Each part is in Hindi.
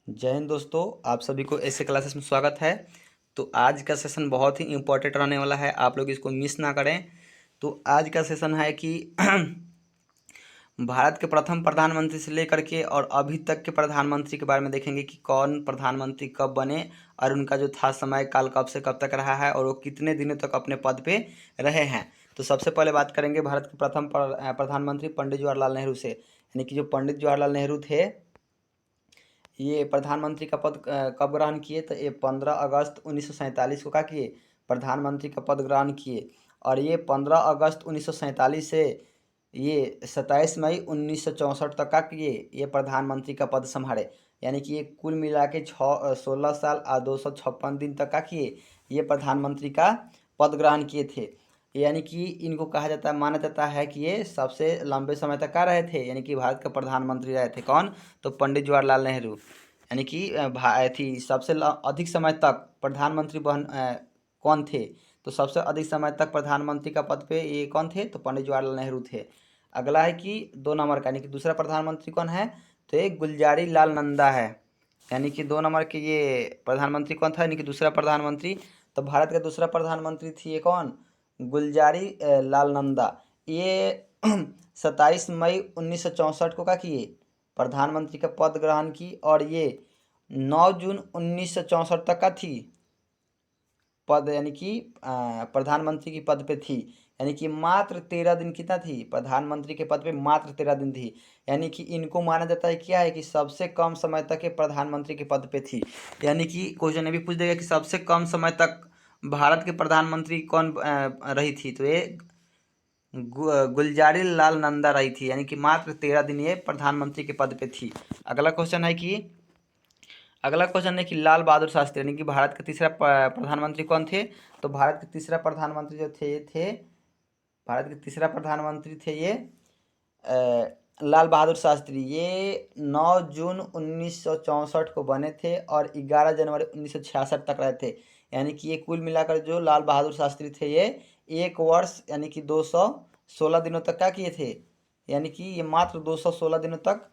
जय हिंद दोस्तों, आप सभी को ऐसे क्लासेस में स्वागत है। तो आज का सेशन बहुत ही इम्पोर्टेंट रहने वाला है, आप लोग इसको मिस ना करें। तो आज का सेशन है कि भारत के प्रथम प्रधानमंत्री से लेकर के और अभी तक के प्रधानमंत्री के बारे में देखेंगे कि कौन प्रधानमंत्री कब बने और उनका जो था समय काल कब से कब तक रहा है और वो कितने दिनों तक अपने पद पे रहे हैं। तो सबसे पहले बात करेंगे भारत के प्रथम प्रधानमंत्री पंडित जवाहरलाल नेहरू से, यानी कि जो पंडित जवाहरलाल नेहरू थे ये प्रधानमंत्री का पद कब ग्रहण किए, तो ये 15 अगस्त 1947 को क्या किए, प्रधानमंत्री का पद ग्रहण किए। और ये 15 अगस्त 1947 से ये 27 मई 1964 तक का किए ये प्रधानमंत्री का पद संभाले। यानी कि ये कुल मिला के 16 साल और 256 दिन तक का किए ये प्रधानमंत्री का पद ग्रहण किए थे। यानी कि इनको कहा जाता है, माना जाता है कि ये सबसे लंबे समय तक का रहे थे, यानी कि भारत के प्रधानमंत्री रहे थे। कौन? तो पंडित जवाहरलाल नेहरू। यानी कि थी सबसे अधिक समय तक प्रधानमंत्री कौन थे, तो सबसे अधिक समय तक प्रधानमंत्री का पद पे ये कौन थे, तो पंडित जवाहरलाल नेहरू थे। अगला है कि 2 नंबर का, यानी कि दूसरा प्रधानमंत्री कौन है, तो ये गुलजारी लाल नंदा है। यानी कि 2 नंबर के ये प्रधानमंत्री कौन था, यानी कि दूसरा प्रधानमंत्री। तो भारत का दूसरा प्रधानमंत्री थी ये कौन, गुलजारी लाल नंदा। ये 27 मई 1964 को क्या किए, प्रधानमंत्री का पद ग्रहण की। और ये 9 जून 1964 तक का थी पद, यानी कि प्रधानमंत्री की पद पे थी। यानी कि मात्र 13 दिन कितना थी प्रधानमंत्री के पद पे, मात्र 13 दिन थी। यानी कि इनको माना जाता है क्या है कि सबसे कम समय तक ये प्रधानमंत्री के पद पे थी। यानी कि क्वेश्चन ये भी पूछ देगा कि सबसे कम समय तक भारत के प्रधानमंत्री कौन रही थी, तो ये गुलजारी लाल नंदा रही थी। यानी कि मात्र 13 दिन ये प्रधानमंत्री के पद पे थी। अगला क्वेश्चन है कि लाल बहादुर शास्त्री, यानी कि भारत के तीसरा प्रधानमंत्री कौन थे, तो भारत के तीसरा प्रधानमंत्री जो थे भारत के तीसरा प्रधानमंत्री थे ये लाल बहादुर शास्त्री। ये 9 जून 1964 को बने थे और 11 जनवरी 1966 तक रहे थे। यानी कि ये कुल मिलाकर जो लाल बहादुर शास्त्री थे ये 1 वर्ष यानी कि 216 दिनों तक क्या किए थे, यानी कि ये मात्र 216 दिनों तक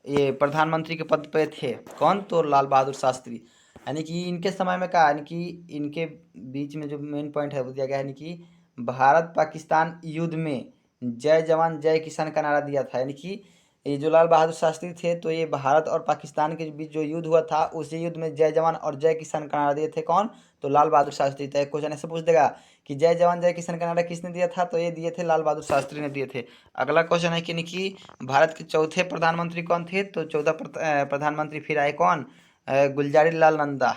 ये प्रधानमंत्री के पद पे थे। कौन? तो लाल बहादुर शास्त्री। यानी कि इनके समय में क्या, यानी कि इनके बीच में जो मेन पॉइंट है वो दिया गया है, यानी कि भारत पाकिस्तान युद्ध में जय जवान जय किसान का नारा दिया था। यानी कि ये जो लाल बहादुर शास्त्री थे, तो ये भारत और पाकिस्तान के बीच जो युद्ध हुआ था उसी युद्ध में जय जवान और जय किसान का नारा दिए थे। कौन? तो लाल बहादुर शास्त्री। तो एक क्वेश्चन ऐसे पूछ देगा कि जय जवान जय किसान का नारा किसने दिया था, तो ये दिए थे लाल बहादुर शास्त्री ने दिए थे। अगला क्वेश्चन है कि यानी कि भारत के चौथे प्रधानमंत्री कौन थे, तो चौदह प्रधानमंत्री फिर आए कौन, गुलजारी लाल नंदा।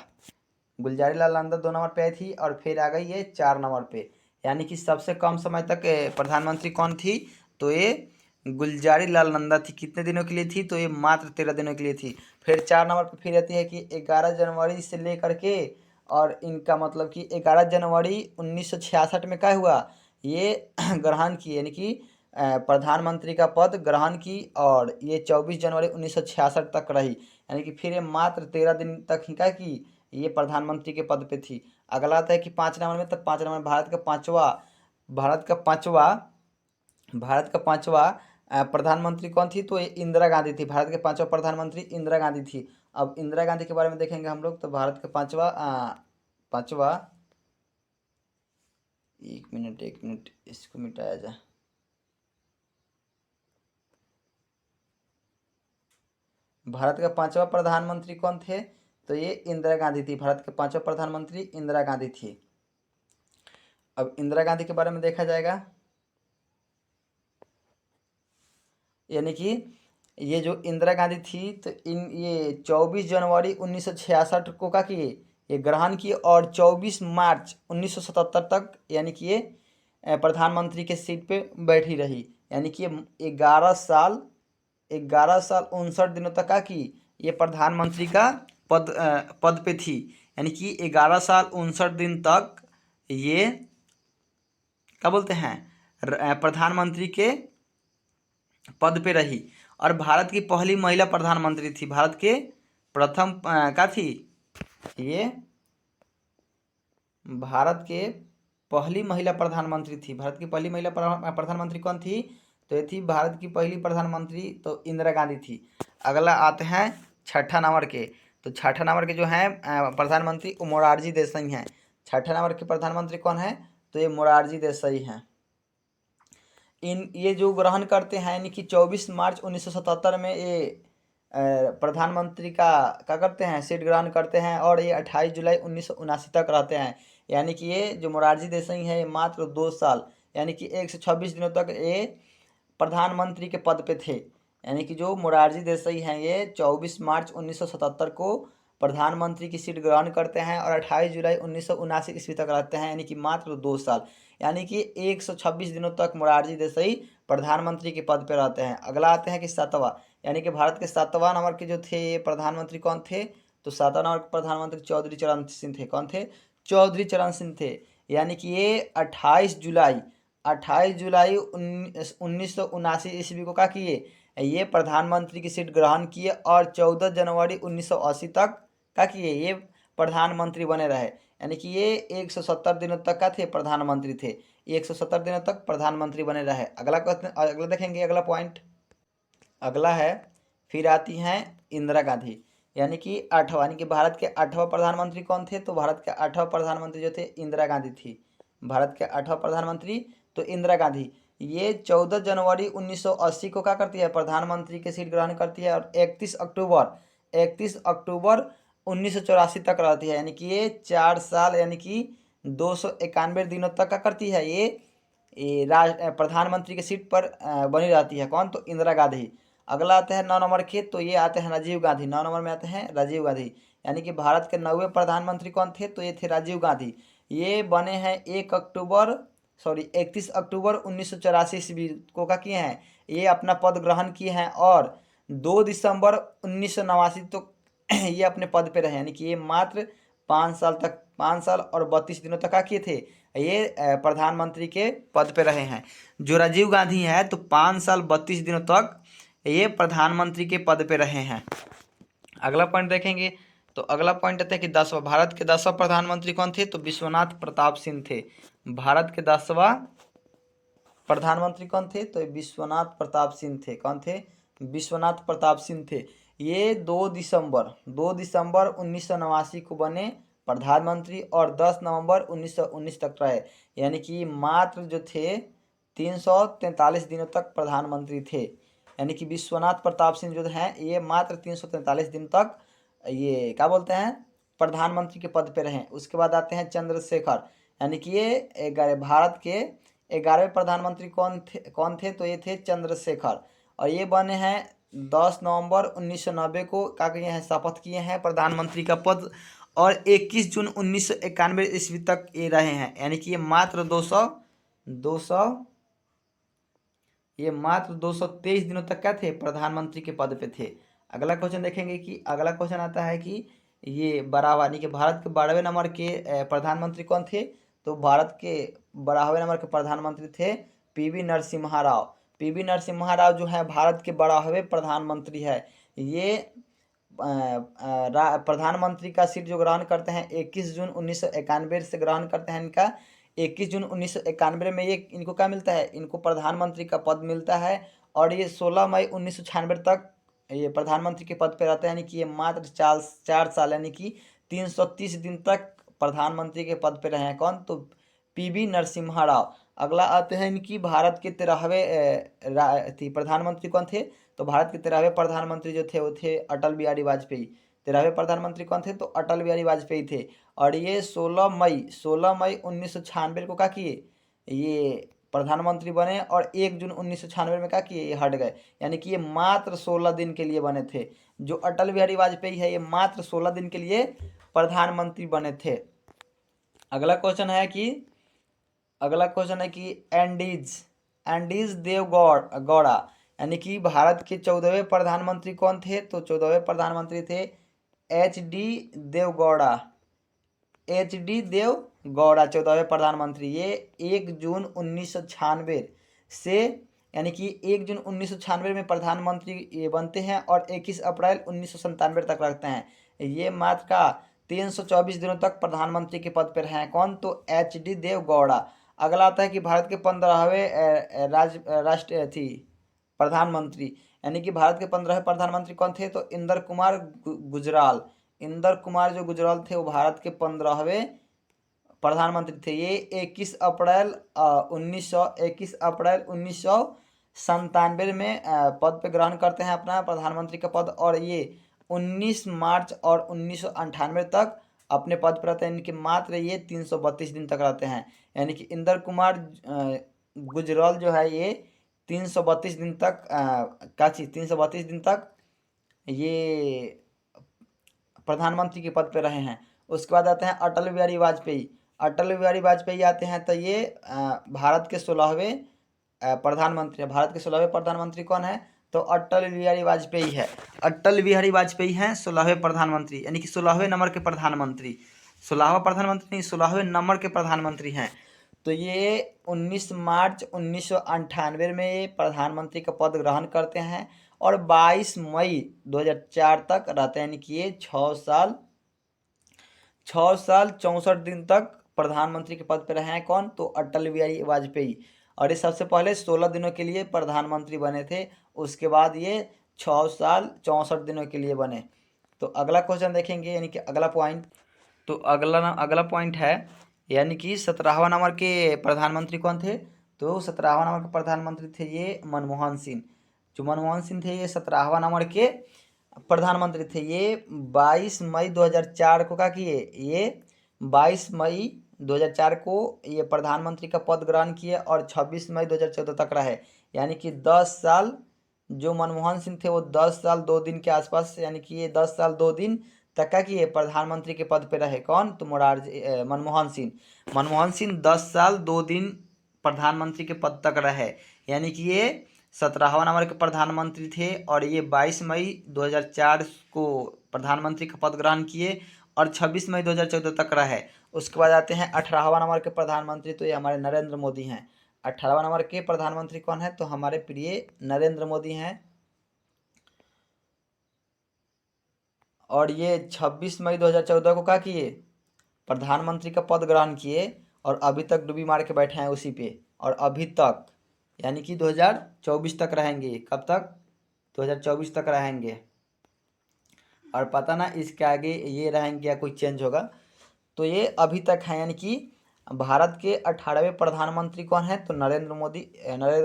गुलजारी लाल नंदा 2 नंबर पे आई थी और फिर आ गई ये 4 नंबर पे। यानी कि सबसे कम समय तक प्रधानमंत्री कौन थी, तो ये गुलजारी लाल नंदा थी। कितने दिनों के लिए थी, तो ये मात्र 13 दिनों के लिए थी। फिर 4 नंबर पे फिर रहती है कि 11 जनवरी से लेकर के, और इनका मतलब कि 11 जनवरी 1966 में क्या हुआ, ये ग्रहण की, यानी कि प्रधानमंत्री का पद ग्रहण की। और ये 24 जनवरी 1966 तक रही। यानी कि फिर ये मात्र 13 दिन तक ही क्या की, ये प्रधानमंत्री के पद पे थी। अगला आता है कि 5 नंबर में, तो 5 नंबर भारत का पांचवा भारत का पांचवा प्रधानमंत्री कौन थी, तो ये इंदिरा गांधी थी। भारत के पांचवा प्रधानमंत्री इंदिरा गांधी थी। अब इंदिरा गांधी के बारे में देखेंगे हम लोग, तो भारत का पांचवा, एक मिनट इसको मिटाया जाए। भारत का पांचवा प्रधानमंत्री कौन थे, तो ये इंदिरा गांधी थी। भारत के पांचवा प्रधानमंत्री इंदिरा गांधी थी। अब इंदिरा गांधी के बारे में देखा जाएगा, यानी कि ये जो इंदिरा गांधी थी, तो ये 24 जनवरी 1966 को का किए, ये ग्रहण किए। और 24 मार्च 1977 तक यानी कि ये प्रधानमंत्री के सीट पे बैठी रही। यानी कि ये 11 साल 59 दिनों तक का की ये प्रधानमंत्री का पद पे थी। यानी कि 11 साल 59 दिन तक ये क्या बोलते हैं, प्रधानमंत्री के पद पे रही। और भारत की पहली महिला प्रधानमंत्री थी। भारत के प्रथम क्या थी ये, भारत के पहली महिला प्रधानमंत्री थी। भारत की पहली महिला प्रधानमंत्री कौन थी, तो ये थी भारत की पहली प्रधानमंत्री तो इंदिरा गांधी थी। अगला आते हैं 6 नंबर के, तो छठा नंबर के जो हैं प्रधानमंत्री वो मोरारजी देसाई हैं। छठे नंबर के प्रधानमंत्री कौन है? तो ये मोरारजी देसाई हैं। ये जो ग्रहण करते हैं यानी कि 24 मार्च 1977 में ये प्रधानमंत्री का क्या करते हैं, सीट ग्रहण करते हैं और ये 28 जुलाई 1979 तक रहते हैं। यानी कि ये जो मोरारजी देसाई हैं ये मात्र 2 साल यानी कि 126 दिनों तक ये प्रधानमंत्री के पद पे थे। यानी कि जो मोरारजी देसाई हैं ये 24 मार्च 1977 को प्रधानमंत्री की सीट ग्रहण करते हैं और 28 जुलाई 1979 ईस्वी तक रहते हैं, यानी कि मात्र 2 साल। यानी कि 126 दिनों तक मोरारजी देसाई प्रधानमंत्री के पद पर रहते हैं। अगला आते हैं कि सातवां, यानी कि भारत के सातवां नंबर के जो थे ये प्रधानमंत्री कौन थे? तो सातवां नंबर के प्रधानमंत्री चौधरी चरण सिंह थे। कौन थे? चौधरी चरण सिंह थे। यानी कि ये 28 जुलाई 1979 ईस्वी को क्या किए? ये प्रधानमंत्री की सीट ग्रहण किए और 14 जनवरी 1980 तक क्या किए? ये प्रधानमंत्री बने रहे। यानी कि ये 170 दिनों तक का थे प्रधानमंत्री थे। 170 दिनों तक प्रधानमंत्री बने रहे। अगला क्वेश्चन, अगला देखेंगे, अगला पॉइंट अगला है। फिर आती हैं इंदिरा गांधी, यानी कि आठवां, यानी कि भारत के 8वां प्रधानमंत्री कौन थे? तो भारत के 8वां प्रधानमंत्री जो थे इंदिरा गांधी थी। भारत के 8वां प्रधानमंत्री तो इंदिरा गांधी। ये 14 जनवरी 1980 को क्या करती है? प्रधानमंत्री की सीट ग्रहण करती है और 31 अक्टूबर 1984 तक रहती है। यानी कि ये 4 साल यानी कि 291 दिनों तक क्या करती है? ये प्रधानमंत्री की सीट पर बनी रहती है। कौन? तो इंदिरा गांधी। अगला आता है 9 नंबर के, तो ये आते हैं राजीव गांधी। 9 नंबर में आते हैं राजीव गांधी। यानी कि भारत के 9वें प्रधानमंत्री कौन थे? तो ये थे राजीव गांधी। ये बने हैं 31 अक्टूबर 1984 ईस्वी को क्या किए हैं? ये अपना पद ग्रहण किए हैं और 2 दिसंबर 1989 तो ये अपने पद पे रहे। यानी कि ये मात्र 5 साल और 32 दिनों तक क्या किए थे? ये प्रधानमंत्री के पद पे रहे हैं। जो राजीव गांधी है तो 5 साल 32 दिनों तक ये प्रधानमंत्री के पद पे रहे हैं। अगला पॉइंट देखेंगे, तो अगला पॉइंट आता है कि 10वां, भारत के 10वां प्रधानमंत्री कौन थे? तो विश्वनाथ प्रताप सिंह थे। भारत के 10वां प्रधानमंत्री कौन थे? तो विश्वनाथ प्रताप सिंह थे। कौन थे? विश्वनाथ प्रताप सिंह थे। ये 2 दिसंबर 1989 को बने प्रधानमंत्री और 10 नवंबर 1919 तक रहे। यानी कि मात्र जो थे 343 दिनों तक प्रधानमंत्री थे। यानी कि विश्वनाथ प्रताप सिंह जो हैं ये मात्र 343 दिन तक ये क्या बोलते हैं, प्रधानमंत्री के पद पे रहे। उसके बाद आते हैं चंद्रशेखर, यानी कि ये भारत के 11वें प्रधानमंत्री कौन थे? तो ये थे चंद्रशेखर और ये बने हैं 10 नवंबर 1990 को क्या किए हैं? शपथ किए हैं प्रधानमंत्री का पद और 21 जून 1991 ईस्वी तक ये रहे हैं। यानी कि ये मात्र 223 दिनों तक क्या थे? प्रधानमंत्री के पद पे थे। अगला क्वेश्चन देखेंगे कि अगला क्वेश्चन आता है कि ये 12वां, यानी कि भारत के 12वें नंबर के प्रधानमंत्री कौन थे? तो भारत के 12वें नंबर के प्रधानमंत्री थे पीवी नरसिम्हा राव। पीवी नरसिम्हा राव जो है भारत के 12वें प्रधानमंत्री है। ये प्रधानमंत्री का सीट जो ग्रहण करते हैं 21 जून 1991 से ग्रहण करते हैं। इनका 21 जून 1991 में ये इनको क्या मिलता है? इनको प्रधानमंत्री का पद मिलता है और ये 16 मई 1996 तक ये प्रधानमंत्री के पद पर रहते हैं। यानी कि ये मात्र 4 साल यानी कि 330 दिन तक प्रधानमंत्री के पद पर रहे हैं। कौन? तो पीवी नरसिम्हा राव। अगला आते हैं इनकी भारत के 13वें प्रधानमंत्री कौन थे? तो भारत के 13वें प्रधानमंत्री जो थे वो थे अटल बिहारी वाजपेयी। 13वें प्रधानमंत्री कौन थे? तो अटल बिहारी वाजपेयी थे और ये 16 मई 1996 को क्या किए? ये प्रधानमंत्री बने और 1 जून 1996 में क्या किए? ये हट गए। यानी कि ये मात्र 16 दिन के लिए बने थे। जो अटल बिहारी वाजपेयी है ये मात्र 16 दिन के लिए प्रधानमंत्री बने थे। अगला क्वेश्चन है कि एंडीज देव गौड़ा, यानी कि भारत के 14वें प्रधानमंत्री कौन थे? तो 14वें प्रधानमंत्री थे एच डी देव गौड़ा 14वें प्रधानमंत्री। ये 1 जून 1996 से, यानी कि 1 जून 1996 में प्रधानमंत्री ये बनते हैं और 21 अप्रैल 1997 तक रखते हैं। ये मात्र का 324 दिनों तक प्रधानमंत्री के पद पर हैं। कौन? तो एच डी देव गौड़ा। अगला आता है कि भारत के 15वें राष्ट्र प्रधानमंत्री, यानी कि भारत के 15वें प्रधानमंत्री कौन थे? तो इंदर कुमार गुजराल। इंदर कुमार जो गुजराल थे वो भारत के 15वें प्रधानमंत्री थे। ये 21 अप्रैल 1997 में पद पे ग्रहण करते हैं अपना प्रधानमंत्री का पद, और ये 19 मार्च और 1998 तक अपने पद पर रहते हैं। इनके मात्र ये 332 दिन तक रहते हैं। यानी कि इंदर कुमार गुजराल जो है ये 332 दिन तक क्या चीज़ 332 दिन तक ये प्रधानमंत्री के पद पे रहे हैं। उसके बाद आते हैं अटल बिहारी वाजपेयी। अटल बिहारी वाजपेयी आते हैं तो ये भारत के 16वें प्रधानमंत्री है। भारत के 16वें प्रधानमंत्री कौन है? तो अटल बिहारी वाजपेयी है। अटल बिहारी वाजपेयी हैं 16वें प्रधानमंत्री, यानी कि 16वें नंबर के प्रधानमंत्री। 16वां प्रधानमंत्री नहीं, 16वें नंबर के प्रधानमंत्री हैं। तो ये 19 मार्च 1998 में ये प्रधानमंत्री का पद ग्रहण करते हैं और 22 मई 2004 तक रहते हैं। यानी कि ये 6 साल 64 दिन तक प्रधानमंत्री के पद पर रहे हैं। कौन? तो अटल बिहारी वाजपेयी। और ये सबसे पहले 16 दिनों के लिए प्रधानमंत्री बने थे, उसके बाद ये 6 साल 64 दिनों के लिए बने। तो अगला क्वेश्चन देखेंगे, यानी कि अगला पॉइंट। तो अगला पॉइंट है, यानी कि 17वां नंबर के प्रधानमंत्री कौन थे? तो 17वां नंबर के प्रधानमंत्री थे ये मनमोहन सिंह। जो मनमोहन सिंह थे ये 17वां नंबर के प्रधानमंत्री थे। ये 22 मई 2004 को क्या किए? ये 22 मई 2004 को ये प्रधानमंत्री का पद ग्रहण किए और 26 मई 2014 तक रहे। यानी कि 10 साल जो मनमोहन सिंह थे वो 10 साल 2 दिन के आसपास, यानी कि ये 10 साल 2 दिन तक का किए प्रधानमंत्री के पद पे रहे। कौन? तो मनमोहन सिंह। मनमोहन सिंह 10 साल 2 दिन प्रधानमंत्री के पद तक रहे। यानी कि ये 17वां नंबर के प्रधानमंत्री थे और ये 22 मई 2004 को प्रधानमंत्री का पद ग्रहण किए और 26 मई 2014 तक रहे। उसके बाद आते हैं 18वां नंबर के प्रधानमंत्री, तो ये हमारे नरेंद्र मोदी हैं। 18वां नंबर के प्रधानमंत्री कौन है? तो हमारे प्रिय नरेंद्र मोदी हैं। और ये 26 मई 2014 को क्या किए? प्रधानमंत्री का पद ग्रहण किए और अभी तक डूबी मार के बैठे हैं उसी पे, और अभी तक यानी कि 2024 तक रहेंगे। कब तक? 2024 तक रहेंगे। और पता ना इसके आगे ये रहेंगे या कोई चेंज होगा। तो ये अभी तक है, यानी कि भारत के 18वें प्रधानमंत्री कौन है? तो नरेंद्र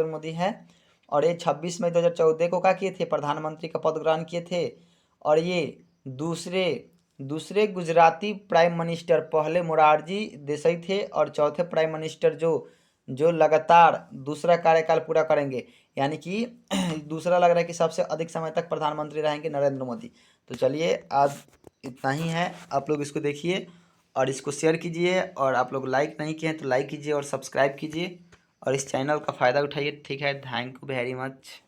मोदी हैं। और ये 26 मई 2014 को क्या किए थे? प्रधानमंत्री का पद ग्रहण किए थे। और ये दूसरे दूसरे गुजराती प्राइम मिनिस्टर, पहले मोरारजी देसाई थे और चौथे प्राइम मिनिस्टर जो लगातार दूसरा कार्यकाल पूरा करेंगे, यानी कि दूसरा लग रहा है कि सबसे अधिक समय तक प्रधानमंत्री रहेंगे नरेंद्र मोदी। तो चलिए आज इतना ही है। आप लोग इसको देखिए और इसको शेयर कीजिए, और आप लोग लाइक नहीं किए हैं तो लाइक कीजिए और सब्सक्राइब कीजिए और इस चैनल का फ़ायदा उठाइए। ठीक है, थैंक यू वेरी मच।